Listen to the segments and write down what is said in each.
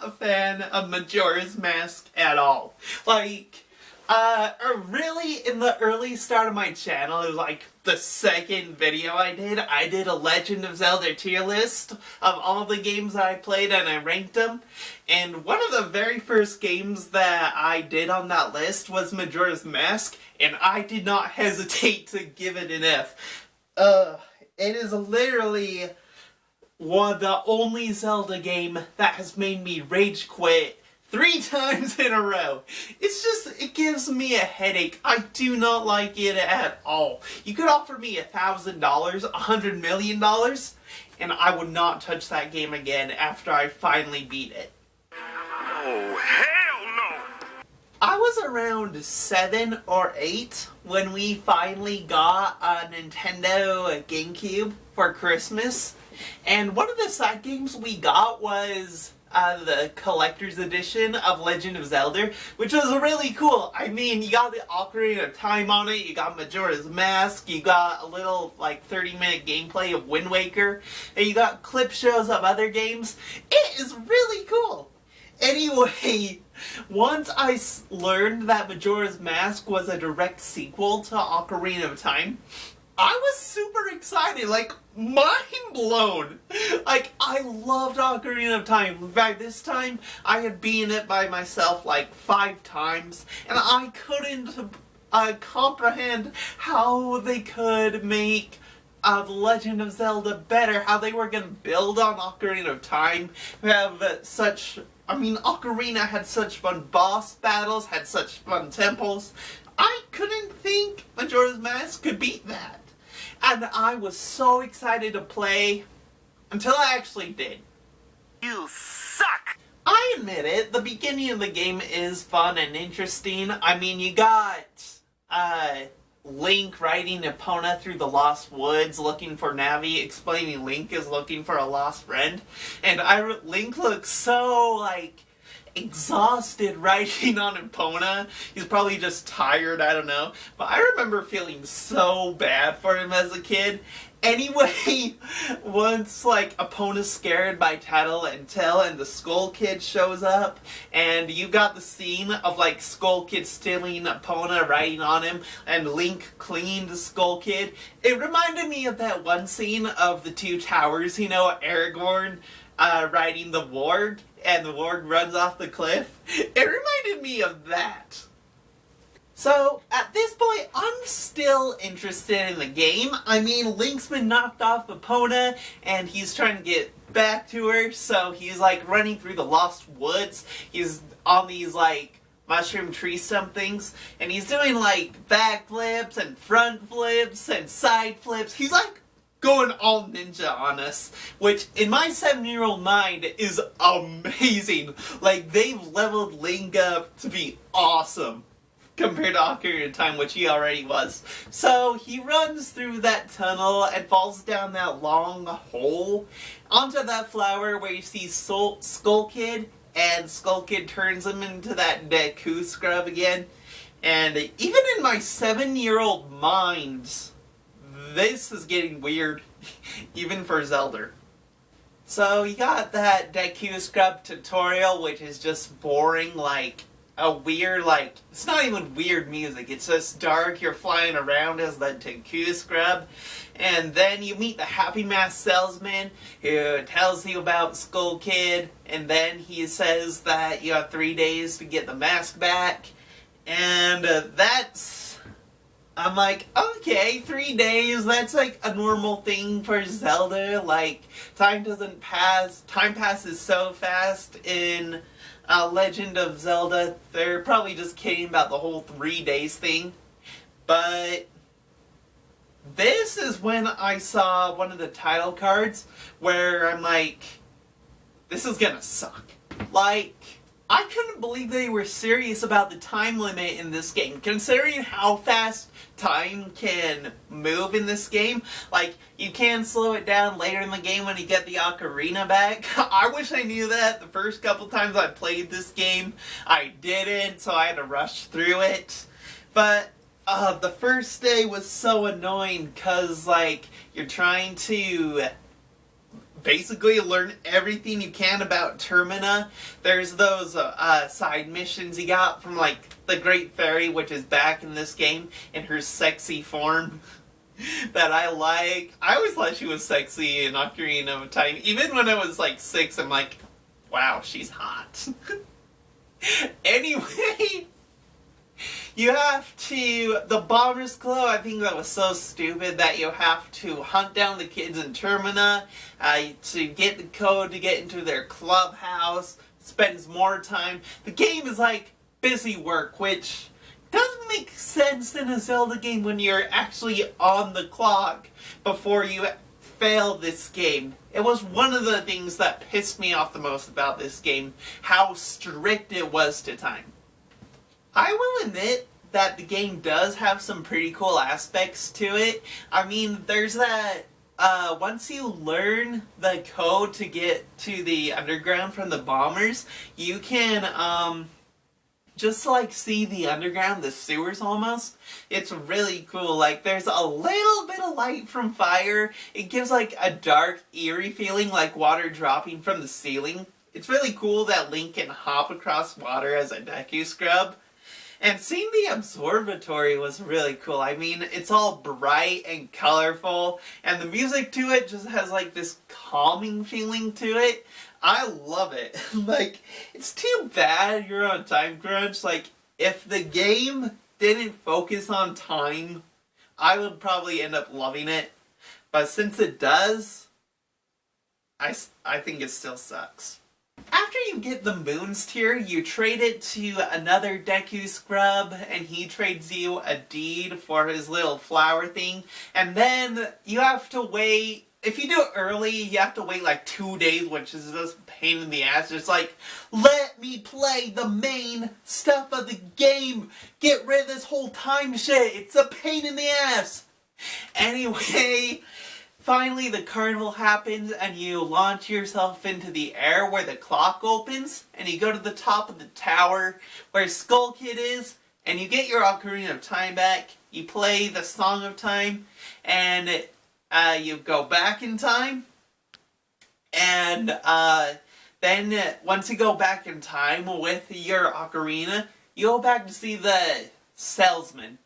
not a fan of Majora's Mask at all. Like, really in the early start of my channel, it was like the second video I did a Legend of Zelda tier list of all the games I played and I ranked them. And one of the very first games that I did on that list was Majora's Mask, and I did not hesitate to give it an F. It is literally one of the only Zelda game that has made me rage quit 3 times in a row. It gives me a headache. I do not like it at all. You could offer me $1,000, $100 million, and I would not touch that game again after I finally beat it. Oh, hell no! I was around 7 or 8 when we finally got a Nintendo GameCube for Christmas. And one of the side games we got was the collector's edition of Legend of Zelda, which was really cool. I mean, you got the Ocarina of Time on it, you got Majora's Mask, you got a little, 30-minute gameplay of Wind Waker, and you got clip shows of other games. It is really cool! Anyway, once I learned that Majora's Mask was a direct sequel to Ocarina of Time, I was super excited, mind blown. I loved Ocarina of Time. By this time, I had beaten it by myself 5 times, and I couldn't comprehend how they could make The Legend of Zelda better, how they were going to build on Ocarina of Time, Ocarina had such fun boss battles, had such fun temples. I couldn't think Majora's Mask could beat that. And I was so excited to play, until I actually did. You suck! I admit it, the beginning of the game is fun and interesting. I mean, you got, Link riding Epona through the Lost Woods looking for Navi, explaining Link is looking for a lost friend. And Link looks so, exhausted riding on Epona. He's probably just tired, I don't know. But I remember feeling so bad for him as a kid. Anyway, once Epona's scared by Tattle and Tell and the Skull Kid shows up, and you got the scene of Skull Kid stealing Epona, riding on him, and Link clinging to Skull Kid, it reminded me of that one scene of the Two Towers, Aragorn riding the warg, and the warg runs off the cliff. It reminded me of that. So, at this point, I'm still interested in the game. I mean, Link's been knocked off Epona, and he's trying to get back to her, so he's, running through the Lost Woods. He's on these, mushroom tree stump things, and he's doing, back flips, and front flips, and side flips. He's, going all ninja on us, which in my 7-year-old mind is amazing. They've leveled Link up to be awesome compared to Ocarina of Time, which he already was. So he runs through that tunnel and falls down that long hole onto that flower where you see Skull Kid, and Skull Kid turns him into that Deku scrub again. And even in my 7-year-old mind, this is getting weird, even for Zelda. So you got that Deku Scrub tutorial, which is just boring, a weird, it's not even weird music, it's just dark, you're flying around as the Deku Scrub. And then you meet the Happy Mask salesman, who tells you about Skull Kid, and then he says that you have 3 days to get the mask back. And I'm okay, 3 days, that's a normal thing for Zelda. Time doesn't pass, time passes so fast in Legend of Zelda. They're probably just kidding about the whole 3 days thing. But this is when I saw one of the title cards where I'm this is gonna suck. I couldn't believe they were serious about the time limit in this game. Considering how fast time can move in this game, you can slow it down later in the game when you get the ocarina back. I wish I knew that the first couple times I played this game. I didn't, so I had to rush through it. But the first day was so annoying because, you're trying to basically learn everything you can about Termina. There's those side missions you got from like the Great Fairy, which is back in this game in her sexy form that I like. I always thought she was sexy in Ocarina of Time. Even when I was like 6, I'm like, wow, she's hot. Anyway, you have to, the Bomber's Glow, I think that was so stupid that you have to hunt down the kids in Termina to get the code to get into their clubhouse, spends more time. The game is like busy work, which doesn't make sense in a Zelda game when you're actually on the clock before you fail this game. It was one of the things that pissed me off the most about this game, how strict it was to time. I will admit that the game does have some pretty cool aspects to it. I mean, there's that, once you learn the code to get to the underground from the bombers, you can, just like see the underground, the sewers almost. It's really cool. Like, there's a little bit of light from fire. It gives like a dark, eerie feeling, like water dropping from the ceiling. It's really cool that Link can hop across water as a Deku Scrub. And seeing the observatory was really cool. I mean, it's all bright and colorful, and the music to it just has like this calming feeling to it. I love it. Like, it's too bad you're on time crunch. Like, if the game didn't focus on time, I would probably end up loving it. But since it does, I think it still sucks. After you get the Moons tier, you trade it to another Deku Scrub, and he trades you a deed for his little flower thing. And then you have to wait. If you do it early, you have to wait like 2 days, which is just a pain in the ass. It's like, let me play the main stuff of the game. Get rid of this whole time shit. It's a pain in the ass. Anyway, finally the carnival happens and you launch yourself into the air where the clock opens. And you go to the top of the tower where Skull Kid is. And you get your Ocarina of Time back. You play the Song of Time. And you go back in time, and then once you go back in time with your ocarina, you go back to see the salesman.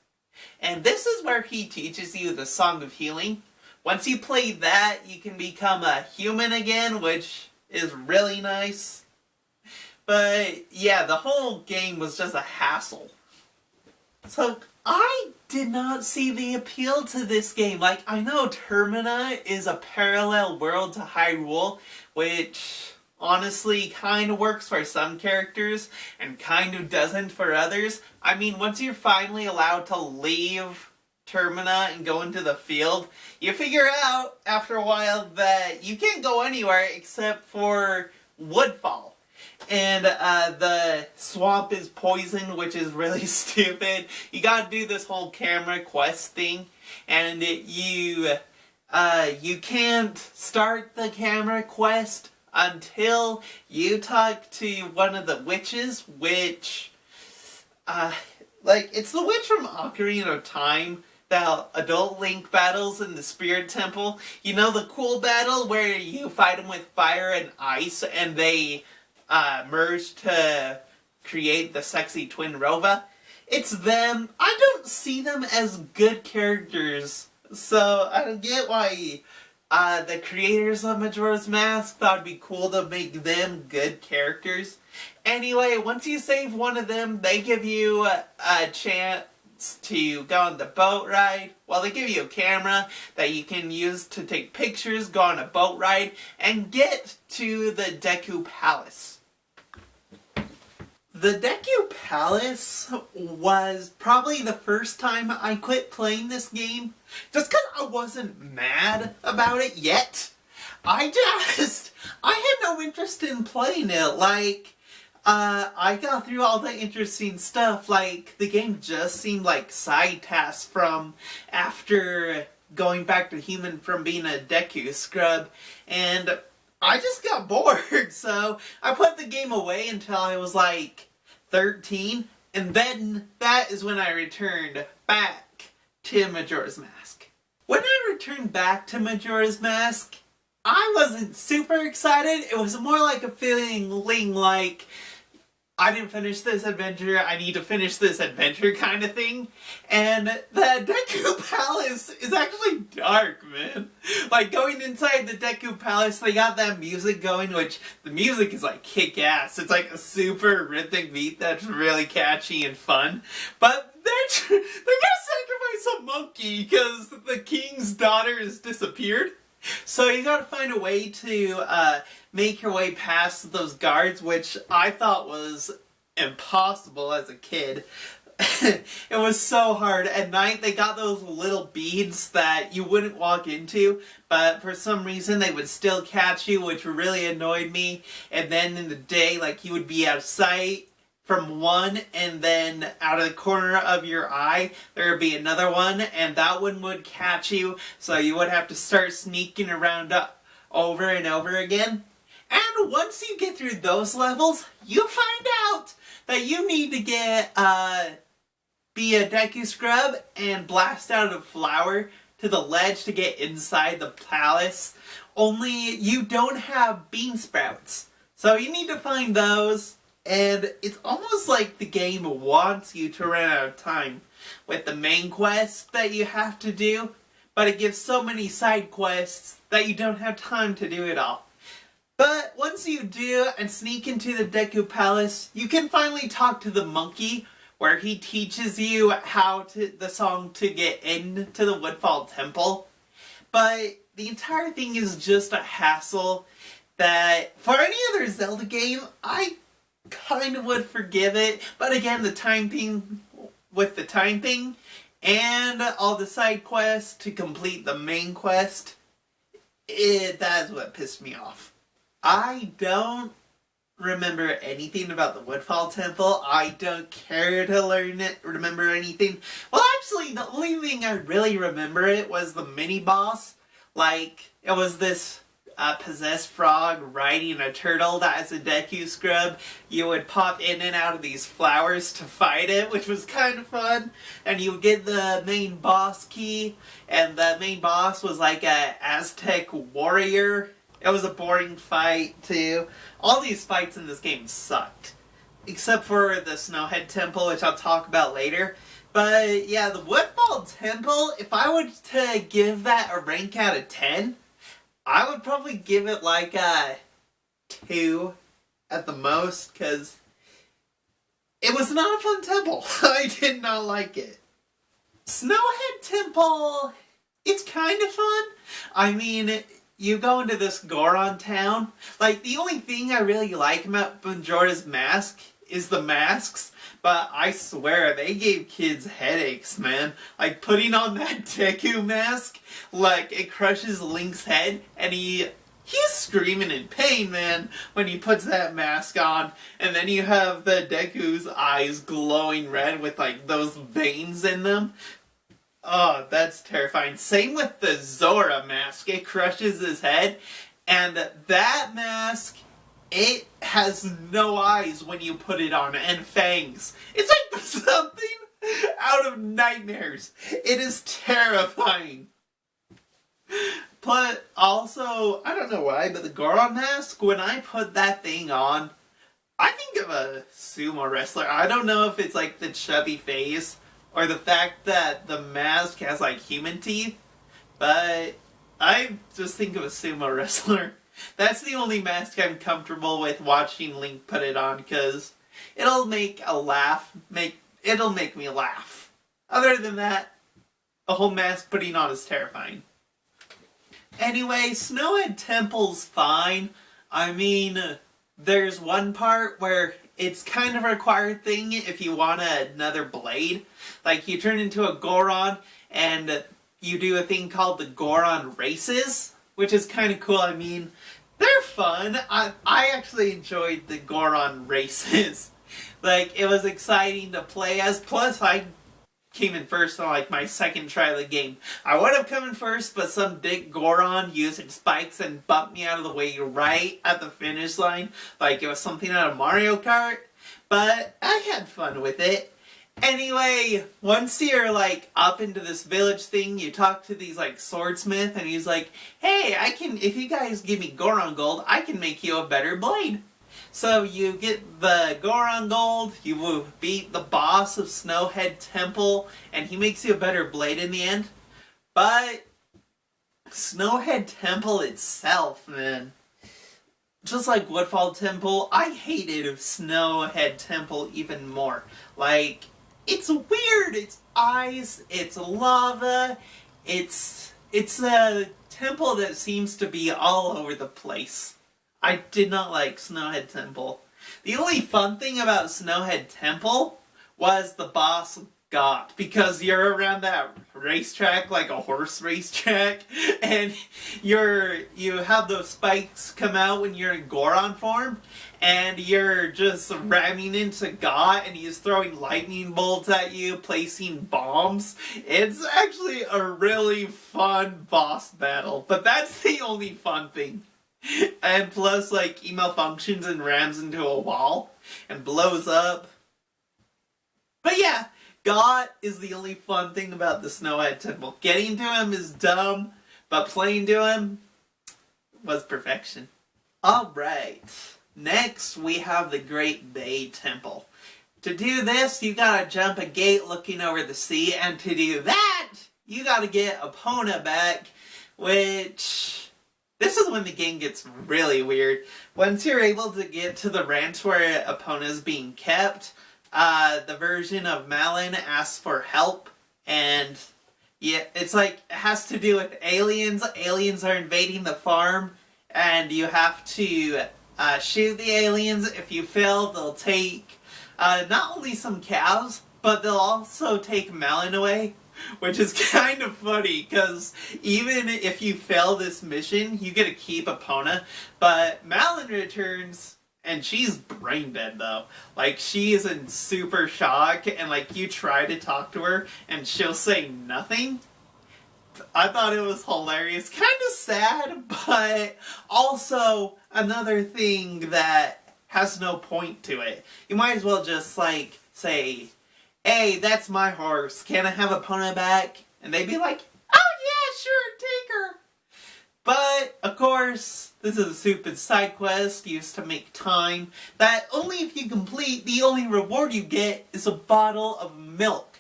And this is where he teaches you the Song of Healing. Once you play that, you can become a human again, which is really nice. But yeah, the whole game was just a hassle. So I did not see the appeal to this game. Like, I know Termina is a parallel world to Hyrule, which honestly kind of works for some characters and kind of doesn't for others. I mean, once you're finally allowed to leave Termina and go into the field, you figure out after a while that you can't go anywhere except for Woodfall. And the swamp is poisoned, which is really stupid. You gotta do this whole camera quest thing, and you can't start the camera quest until you talk to one of the witches, which, like, it's the witch from Ocarina of Time, the adult Link battles in the Spirit Temple. You know, the cool battle where you fight them with fire and ice, and they merged to create the sexy twin Rova. It's them. I don't see them as good characters, so I don't get why the creators of Majora's Mask thought it'd be cool to make them good characters. Anyway, once you save one of them, they give you a chance to go on the boat ride. Well, they give you a camera that you can use to take pictures, go on a boat ride, and get to the Deku Palace. The Deku Palace was probably the first time I quit playing this game. Just because I wasn't mad about it yet. I had no interest in playing it. Like, I got through all the interesting stuff. Like, the game just seemed like side tasks from after going back to human from being a Deku Scrub. And I just got bored. So I put the game away until I was like 13. And then that is when I returned back to Majora's Mask. When I returned back to Majora's Mask, I wasn't super excited. It was more like a feeling like I didn't finish this adventure, I need to finish this adventure kind of thing. And the Deku Palace is actually dark, man. Like, going inside the Deku Palace, they got that music going, which the music is like kick-ass. It's like a super rhythmic beat that's really catchy and fun. But they're gonna sacrifice a monkey because the king's daughter has disappeared. So you gotta find a way to make your way past those guards, which I thought was impossible as a kid. It was so hard. At night, they got those little beads that you wouldn't walk into, but for some reason they would still catch you, which really annoyed me. And then in the day, like, you would be out of sight from one, and then out of the corner of your eye there would be another one, and that one would catch you, so you would have to start sneaking around over and over again. And once you get through those levels, you find out that you need to be a Deku Scrub and blast out a flower to the ledge to get inside the palace. Only you don't have bean sprouts, so you need to find those. And it's almost like the game wants you to run out of time with the main quest that you have to do, but it gives so many side quests that you don't have time to do it all. But once you do and sneak into the Deku Palace, you can finally talk to the monkey, where he teaches you the song to get into the Woodfall Temple. But the entire thing is just a hassle that, for any other Zelda game, I kind of would forgive it. But again, the time thing, and all the side quests to complete the main quest, that is what pissed me off. I don't remember anything about the Woodfall Temple. I don't care to remember anything. Well, actually, the only thing I really remember was the mini-boss. Like, it was this possessed frog riding a turtle that is a Deku Scrub. You would pop in and out of these flowers to fight it, which was kind of fun. And you would get the main boss key, and the main boss was like a Aztec warrior. It was a boring fight too. All these fights in this game sucked, except for the Snowhead Temple, which I'll talk about later. But yeah, the Woodfall Temple, if I were to give that a rank out of 10, I would probably give it like a 2 at the most, because it was not a fun temple. I did not like it. Snowhead Temple, it's kind of fun. I mean, you go into this Goron town. Like, the only thing I really like about Majora's Mask is the masks, but I swear, they gave kids headaches, man. Like, putting on that Deku mask, like, it crushes Link's head, and he's screaming in pain, man, when he puts that mask on. And then you have the Deku's eyes glowing red with, like, those veins in them. Oh, that's terrifying. Same with the Zora mask. It crushes his head, and that mask, it has no eyes when you put it on, and fangs. It's like something out of nightmares. It is terrifying. But also, I don't know why, but the Goron mask, when I put that thing on, I think of a sumo wrestler. I don't know if it's like the chubby face, or the fact that the mask has like human teeth, but I just think of a sumo wrestler. That's the only mask I'm comfortable with watching Link put it on, because it'll make me laugh. Other than that, the whole mask putting on is terrifying. Anyway, Snowhead Temple's fine. I mean, there's one part where it's kind of a required thing if you want another blade. Like, you turn into a Goron, and you do a thing called the Goron races, which is kind of cool. I mean, they're fun. I actually enjoyed the Goron races. Like, it was exciting to play as. Plus, I came in first on, like, my second try of the game. I would have come in first, but some dick Goron using spikes and bumped me out of the way right at the finish line. Like, it was something out of Mario Kart. But I had fun with it. Anyway, once you're like up into this village thing, you talk to these like swordsmith, and he's like, "Hey, if you guys give me Goron Gold, I can make you a better blade." So you get the Goron Gold, you will beat the boss of Snowhead Temple, and he makes you a better blade in the end. But Snowhead Temple itself, man, just like Woodfall Temple, I hated Snowhead Temple even more. Like, it's weird, it's ice, it's lava, it's a temple that seems to be all over the place. I did not like Snowhead Temple. The only fun thing about Snowhead Temple was the boss God, because you're around that racetrack like a horse racetrack, and you have those spikes come out when you're in Goron form, and you're just ramming into God, and he's throwing lightning bolts at you, placing bombs. It's actually a really fun boss battle, but that's the only fun thing. And plus, like, he malfunctions and rams into a wall and blows up. But yeah, God is the only fun thing about the Snowhead Temple. Getting to him is dumb, but playing to him was perfection. Alright, next we have the Great Bay Temple. To do this, you gotta jump a gate looking over the sea, and to do that, you gotta get Epona back, which... this is when the game gets really weird. Once you're able to get to the ranch where Epona's being kept, the version of Malin asks for help, and yeah, it's like, it has to do with aliens. Aliens are invading the farm, and you have to shoot the aliens. If you fail, they'll take not only some cows, but they'll also take Malin away. Which is kind of funny, because even if you fail this mission, you get to keep Epona, but Malin returns, and she's brain dead though. Like, she is in super shock, and like, you try to talk to her, and she'll say nothing. I thought it was hilarious. Kind of sad, but also another thing that has no point to it. You might as well just, like, say, "Hey, that's my horse. Can I have Epona back?" And they'd be like, "Oh yeah, sure, take her." But, of course, this is a stupid side quest used to make time that only if you complete, the only reward you get is a bottle of milk.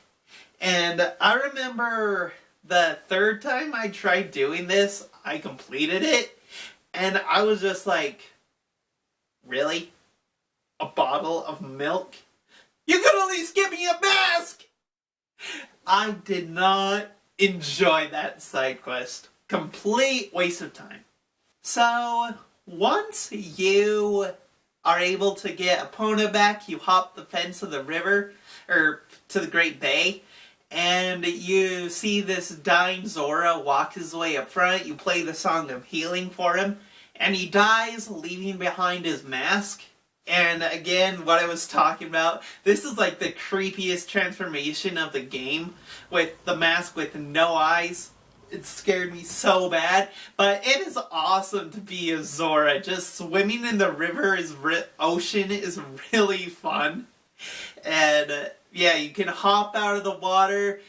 And I remember the third time I tried doing this, I completed it, and I was just like, really? A bottle of milk? You could at least give me a mask! I did not enjoy that side quest. Complete waste of time. So, once you are able to get Epona back, you hop the fence of the river, or to the Great Bay, and you see this dying Zora walk his way up front. You play the Song of Healing for him, and he dies, leaving behind his mask. And again, what I was talking about, this is like the creepiest transformation of the game, with the mask with no eyes. It scared me so bad, but it is awesome to be a Zora. Just swimming in the river ocean is really fun. And yeah, you can hop out of the water.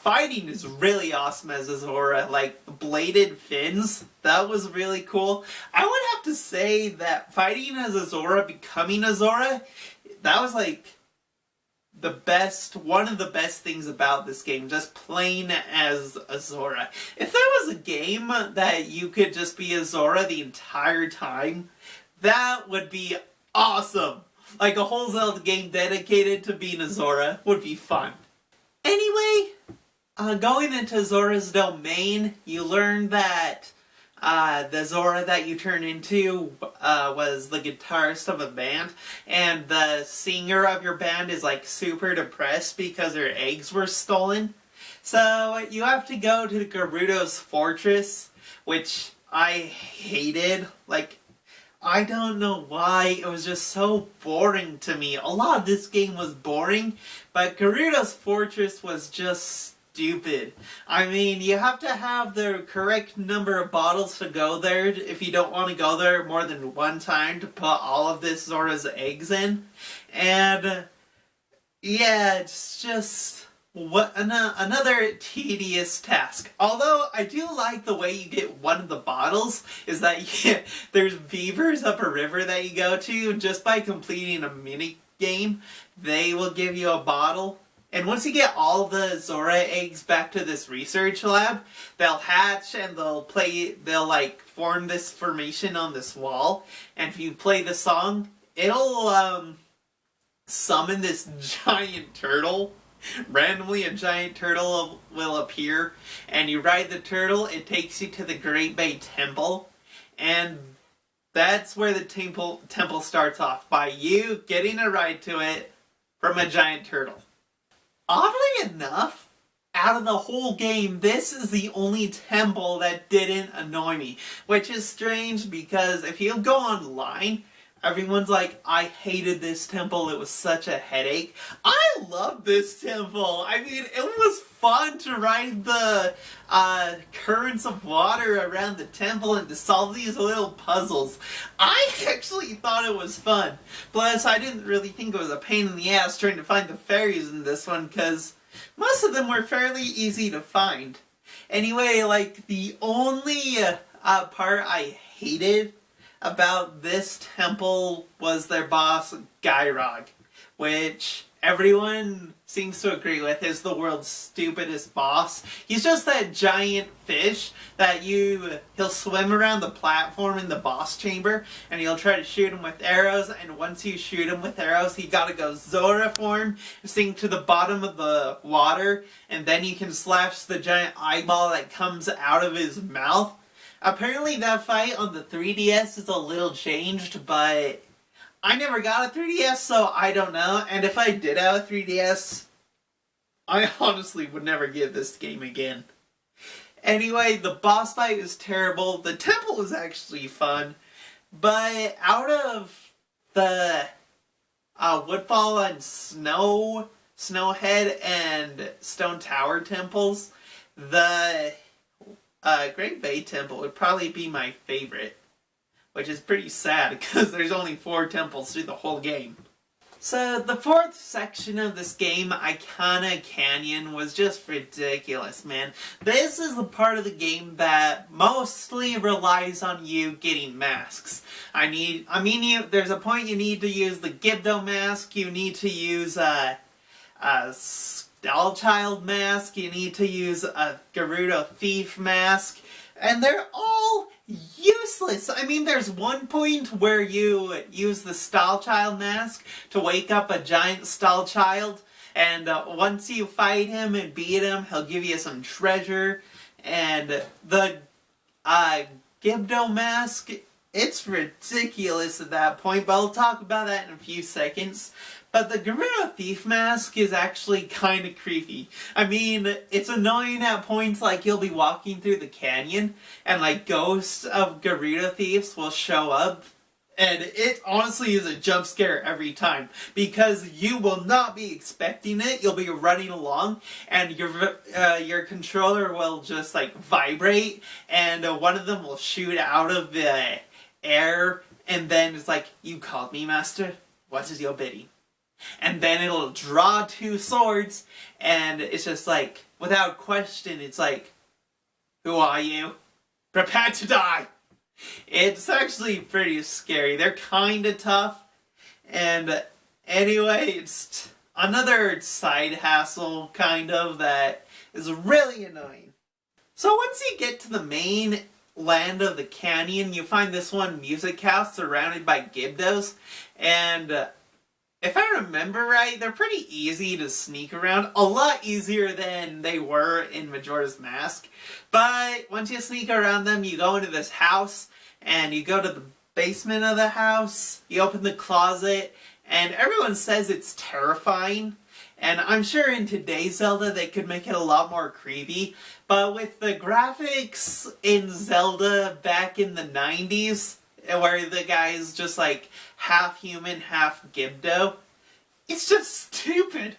Fighting is really awesome as a Zora, like the bladed fins, that was really cool. I would have to say that fighting as a Zora, becoming a Zora, that was like one of the best things about this game, just playing as a Zora. If there was a game that you could just be a Zora the entire time, that would be awesome. Like a whole Zelda game dedicated to being a Zora would be fun. Anyway, going into Zora's domain, you learn that the Zora that you turn into was the guitarist of a band, and the singer of your band is like super depressed because her eggs were stolen. So you have to go to Gerudo's fortress, which I hated. Like, I don't know why, it was just so boring to me. A lot of this game was boring, but Gerudo's Fortress was just stupid. I mean, you have to have the correct number of bottles to go there if you don't want to go there more than one time to put all of this Zora's eggs in. And Yeah, it's just another tedious task. Although I do like the way you get one of the bottles is that there's beavers up a river that you go to just by completing a mini game. They will give you a bottle. And once you get all the Zora eggs back to this research lab, they'll hatch and they'll like form this formation on this wall. And if you play the song, it'll summon this giant turtle. Randomly, a giant turtle will appear, and you ride the turtle. It takes you to the Great Bay Temple, and that's where the temple starts off, by you getting a ride to it from a giant turtle. Oddly enough, out of the whole game, this is the only temple that didn't annoy me, which is strange because if you go online, everyone's like, I hated this temple, it was such a headache. I love this temple! I mean, it was fun to ride the currents of water around the temple and to solve these little puzzles. I actually thought it was fun. Plus, I didn't really think it was a pain in the ass trying to find the fairies in this one, because most of them were fairly easy to find. Anyway, like, the only part I hated about this temple was their boss, Gyrog, which everyone seems to agree with is the world's stupidest boss. He's just that giant fish that he'll swim around the platform in the boss chamber, and you'll try to shoot him with arrows, and once you shoot him with arrows, he gotta go Zora form, sink to the bottom of the water, and then you can slash the giant eyeball that comes out of his mouth. Apparently that fight on the 3DS is a little changed, but I never got a 3DS, so I don't know. And if I did have a 3DS, I honestly would never give this game again. Anyway, the boss fight is terrible. The temple is actually fun. But out of the Woodfall and Snowhead and Stone Tower temples, the Great Bay Temple would probably be my favorite, which is pretty sad because there's only 4 temples through the whole game. So the 4th section of this game, Icona Canyon, was just ridiculous, man. This is the part of the game that mostly relies on you getting masks. There's a point you need to use the Gibdo mask, you need to use Dollchild mask, you need to use a Gerudo Thief mask, and they're all useless. I mean, there's one point where you use the Stallchild mask to wake up a giant Stallchild, and once you fight him and beat him, he'll give you some treasure, and the Gibdo mask, it's ridiculous at that point, but I'll talk about that in a few seconds. But the Gerudo Thief mask is actually kind of creepy. I mean, it's annoying at points like you'll be walking through the canyon and like ghosts of Gerudo Thieves will show up. And it honestly is a jump scare every time because you will not be expecting it. You'll be running along and your controller will just like vibrate and one of them will shoot out of the air and then it's like, you called me, master? What is your bidding? And then it'll draw 2 swords, and it's just like, without question, it's like, who are you? Prepare to die! It's actually pretty scary. They're kinda tough, and anyway, it's another side hassle, kind of, that is really annoying. So once you get to the main land of the canyon, you find this one music house surrounded by Gibdos, and if I remember right, they're pretty easy to sneak around. A lot easier than they were in Majora's Mask. But once you sneak around them, you go into this house, and you go to the basement of the house, you open the closet, and everyone says it's terrifying. And I'm sure in today's Zelda they could make it a lot more creepy. But with the graphics in Zelda back in the 90s, where the guy's just like half human, half Gibdo, it's just stupid.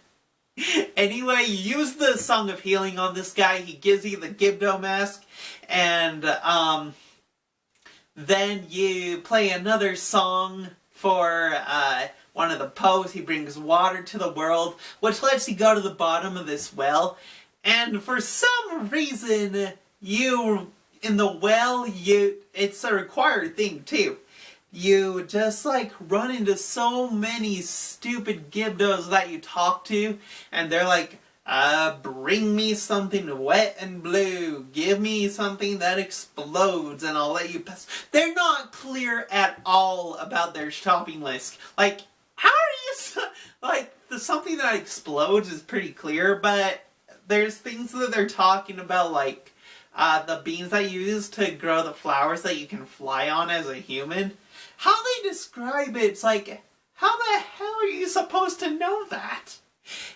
Anyway, you use the Song of Healing on this guy, he gives you the Gibdo mask, and then you play another song for one of the posts. He brings water to the world, which lets you go to the bottom of this well. And for some reason, in the well, it's a required thing too. You just like run into so many stupid gibdos that you talk to, and they're like, bring me something wet and blue, give me something that explodes and I'll let you pass. They're not clear at all about their shopping list. Like, how are you, like, something that explodes is pretty clear, but there's things that they're talking about, like, the beans that you use to grow the flowers that you can fly on as a human. How they describe it, it's like, how the hell are you supposed to know that?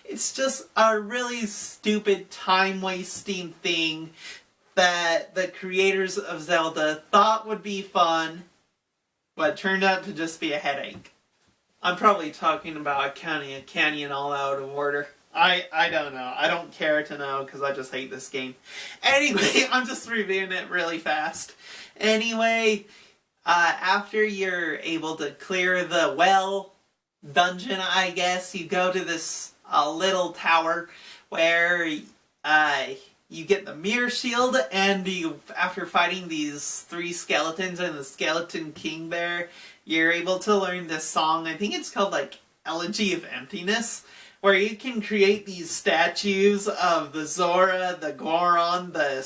It's just a really stupid time-wasting thing that the creators of Zelda thought would be fun, but turned out to just be a headache. I'm probably talking about County a Canyon all out of order. I don't know. I don't care to know because I just hate this game. Anyway, I'm just reviewing it really fast. Anyway, after you're able to clear the well dungeon, I guess, you go to this little tower where you get the mirror shield, and after fighting these 3 skeletons and the skeleton king there, you're able to learn this song. I think it's called like Elegy of Emptiness, where you can create these statues of the Zora, the Goron, the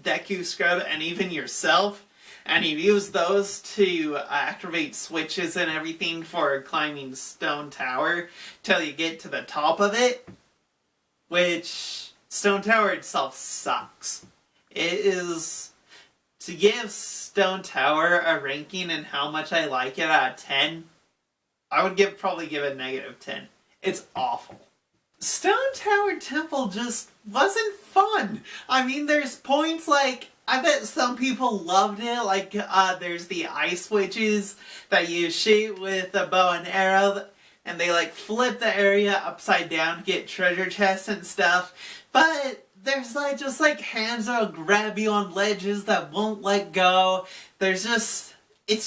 Deku Scrub, and even yourself. And you use those to activate switches and everything for climbing Stone Tower till you get to the top of it. Which, Stone Tower itself sucks. It is, to give Stone Tower a ranking and how much I like it out of 10, I would probably give it -10. It's awful. Stone Tower Temple just wasn't fun. I mean, there's points like, I bet some people loved it, like, there's the ice witches that you shoot with a bow and arrow, and they, like, flip the area upside down to get treasure chests and stuff, but there's, like, just, like, hands that'll grab you on ledges that won't let go. It's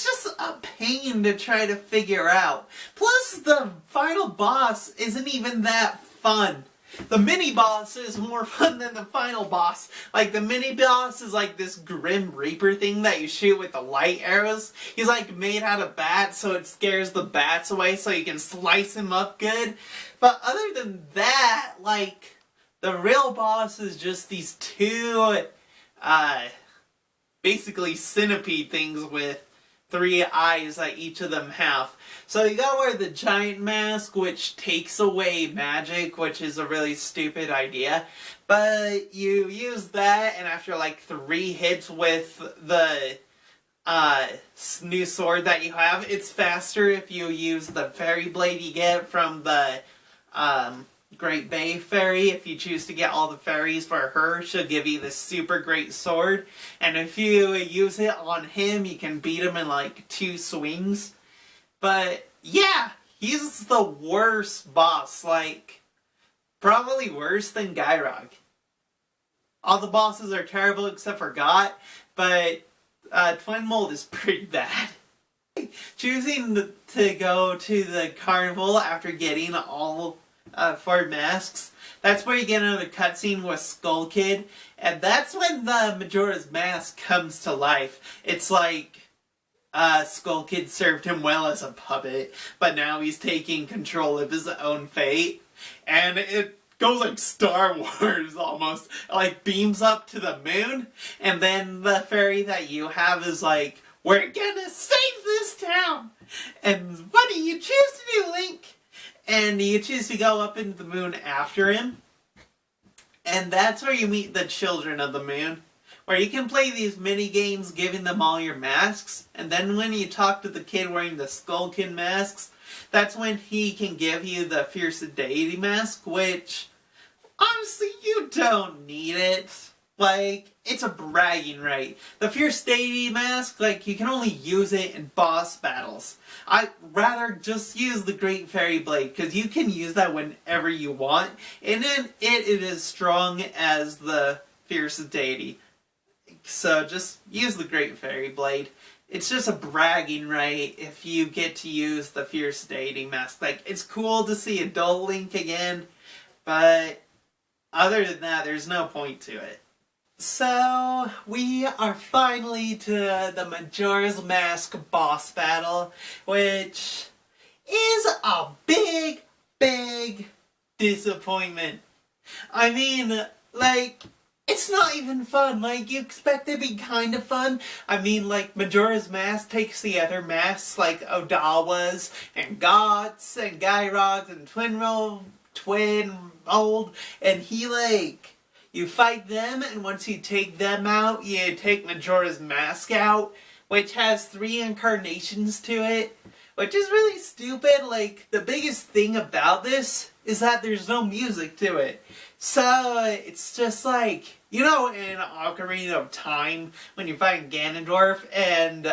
just a pain to try to figure out. Plus, the final boss isn't even that fun. The mini-boss is more fun than the final boss. Like, the mini-boss is like this Grim Reaper thing that you shoot with the light arrows. He's like made out of bats, so it scares the bats away so you can slice him up good. But other than that, like, the real boss is just these 2, basically centipede things with 3 eyes that each of them have. So you gotta wear the giant mask, which takes away magic, which is a really stupid idea. But you use that, and after like 3 hits with the Snoow sword that you have, it's faster if you use the fairy blade you get from the Great Bay Fairy. If you choose to get all the fairies for her, she'll give you this super great sword. And if you use it on him, you can beat him in like 2 swings. But yeah, he's the worst boss. Like, probably worse than Gyrog. All the bosses are terrible except for Got, but Twin Mold is pretty bad. Choosing to go to the carnival after getting all 4 masks, that's where you get another cutscene with Skull Kid, and that's when the Majora's Mask comes to life. It's like Skull Kid served him well as a puppet, but now he's taking control of his own fate, and it goes like Star Wars almost, like beams up to the moon, and then the fairy that you have is like, we're gonna save this town! And what do you choose to do, Link? And you choose to go up into the moon after him. And that's where you meet the children of the moon, where you can play these mini games giving them all your masks. And then when you talk to the kid wearing the Skullkin masks, that's when he can give you the Fierce Deity mask, which, honestly, you don't need it. Like, it's a bragging right. The Fierce Deity mask, like, you can only use it in boss battles. I'd rather just use the Great Fairy Blade, because you can use that whenever you want, and then it is as strong as the Fierce Deity. So just use the Great Fairy Blade. it's just a bragging right if you get to use the Fierce Deity Mask. Like, it's cool to see adult Link again, but other than that, there's no point to it. So, we are finally to the Majora's Mask boss battle, which is a big, big disappointment. I mean, like, it's not even fun. Like, you expect it to be kind of fun. I mean, like, Majora's Mask takes the other masks, like Odawa's, and Got's, and Gyrock's, and Twin Mold, and he, like, you fight them, and once you take them out, you take Majora's Mask out, which has 3 incarnations to it, which is really stupid. Like, the biggest thing about this is that there's no music to it. So, it's just like, you know, in Ocarina of Time, when you fight Ganondorf, and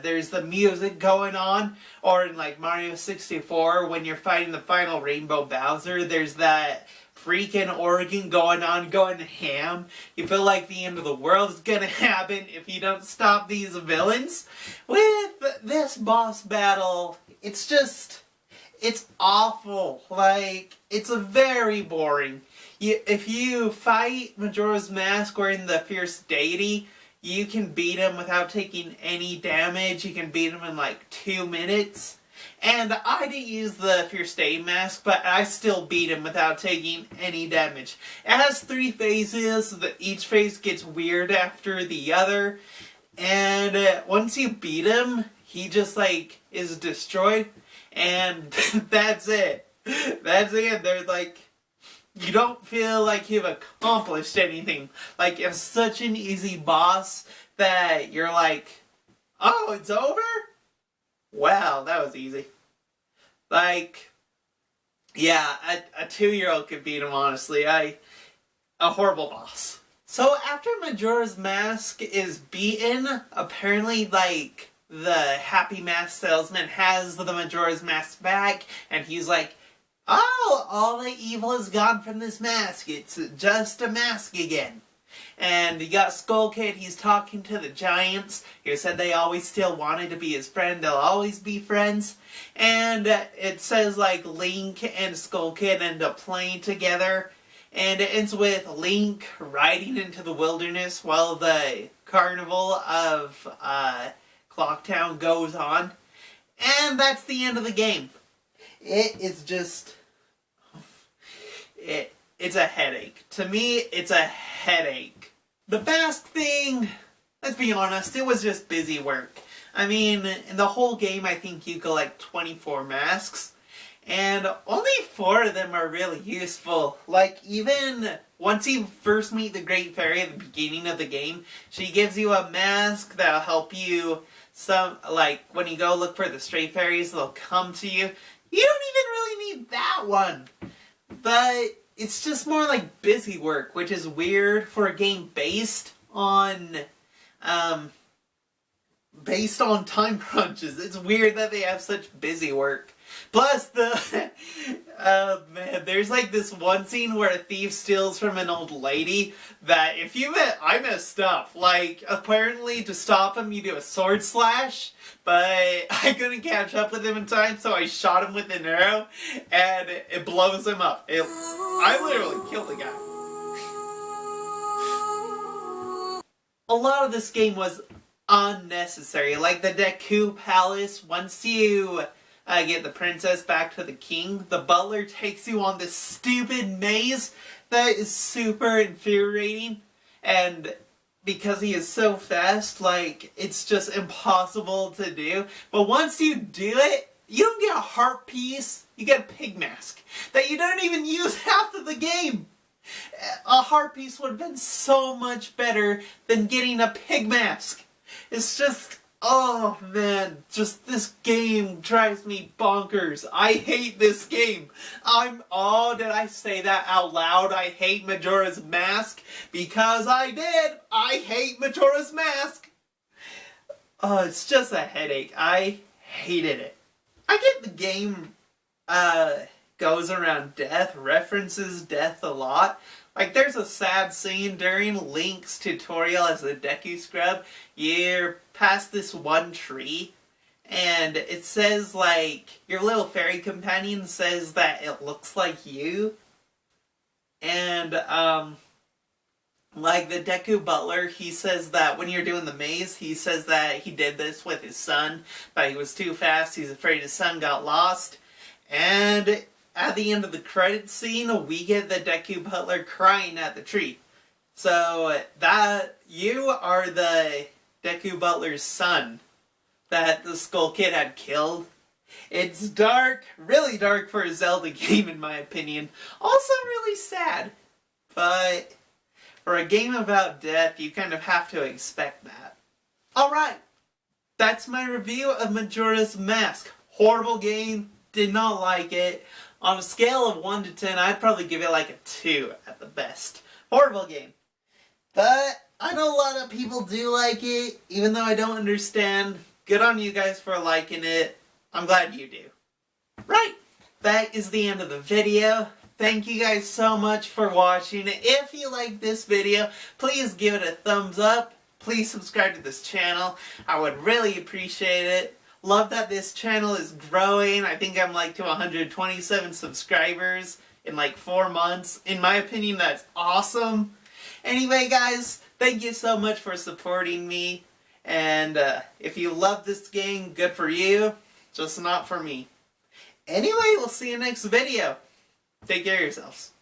there's the music going on, or in, like, Mario 64, when you're fighting the final Rainbow Bowser, there's that freaking organ going on, going ham. You feel like the end of the world is gonna happen if you don't stop these villains. With this boss battle, it's just, it's awful. Like, it's very boring. If you fight Majora's Mask wearing the Fierce Deity, you can beat him without taking any damage. You can beat him in like 2 minutes. And I didn't use the Fierce Deity Mask, but I still beat him without taking any damage. It has 3 phases, each phase gets weird after the other. And once you beat him, he just like is destroyed. And that's it. That's it. They're like, you don't feel like you've accomplished anything. Like, it's such an easy boss that you're like, oh, it's over? Wow, that was easy. Like, yeah, a 2-year-old could beat him, honestly. A horrible boss. So after Majora's Mask is beaten, apparently, like, the Happy Mask salesman has the Majora's Mask back, and he's like, oh, all the evil is gone from this mask. It's just a mask again. And you got Skull Kid, he's talking to the giants. He said they always still wanted to be his friend, they'll always be friends. And it says like Link and Skull Kid end up playing together. And it ends with Link riding into the wilderness while the carnival of Clocktown goes on. And that's the end of the game. It is just... It's a headache. To me, it's a headache. The mask thing, let's be honest, it was just busy work. I mean, in the whole game, I think you collect 24 masks, and only 4 of them are really useful. Like, even once you first meet the Great Fairy at the beginning of the game, she gives you a mask that'll help you, like, when you go look for the stray fairies, they'll come to you. You don't even really need that one. But it's just more like busy work, which is weird for a game based on time crunches. It's weird that they have such busy work. Plus the, man, there's like this one scene where a thief steals from an old lady that I messed up. Like, apparently to stop him you do a sword slash, but I couldn't catch up with him in time, so I shot him with an arrow, and it blows him up. I literally killed the guy. A lot of this game was unnecessary. Like the Deku Palace, once you get the princess back to the king, the butler takes you on this stupid maze that is super infuriating, and because he is so fast, like, it's just impossible to do. But once you do it, you don't get a heart piece, you get a pig mask that you don't even use half of the game. A heart piece would have been so much better than getting a pig mask. It's just, oh man, just this game drives me bonkers. I hate this game. Did I say that out loud? I hate Majora's Mask? Because I did. I hate Majora's Mask. Oh, it's just a headache. I hated it. I get the game, goes around death, references death a lot, Like, there's a sad scene during Link's tutorial as the Deku Scrub. You're past this one tree, and it says, like, your little fairy companion says that it looks like you. And, like, the Deku Butler, he says that when you're doing the maze, he says that he did this with his son, but he was too fast, he's afraid his son got lost. And at the end of the credits scene, we get the Deku Butler crying at the tree. So, that, you are the Deku Butler's son that the Skull Kid had killed. It's dark, really dark for a Zelda game in my opinion. Also really sad. But for a game about death, you kind of have to expect that. Alright, that's my review of Majora's Mask. Horrible game, did not like it. On a scale of 1 to 10, I'd probably give it like a 2 at the best. Horrible game. But I know a lot of people do like it, even though I don't understand. Good on you guys for liking it. I'm glad you do. Right, that is the end of the video. Thank you guys so much for watching. If you like this video, please give it a thumbs up. Please subscribe to this channel. I would really appreciate it. Love that this channel is growing. I think I'm like to 127 subscribers in like 4 months. In my opinion, that's awesome. Anyway, guys, thank you so much for supporting me. And if you love this game, good for you. Just not for me. Anyway, we'll see you next video. Take care of yourselves.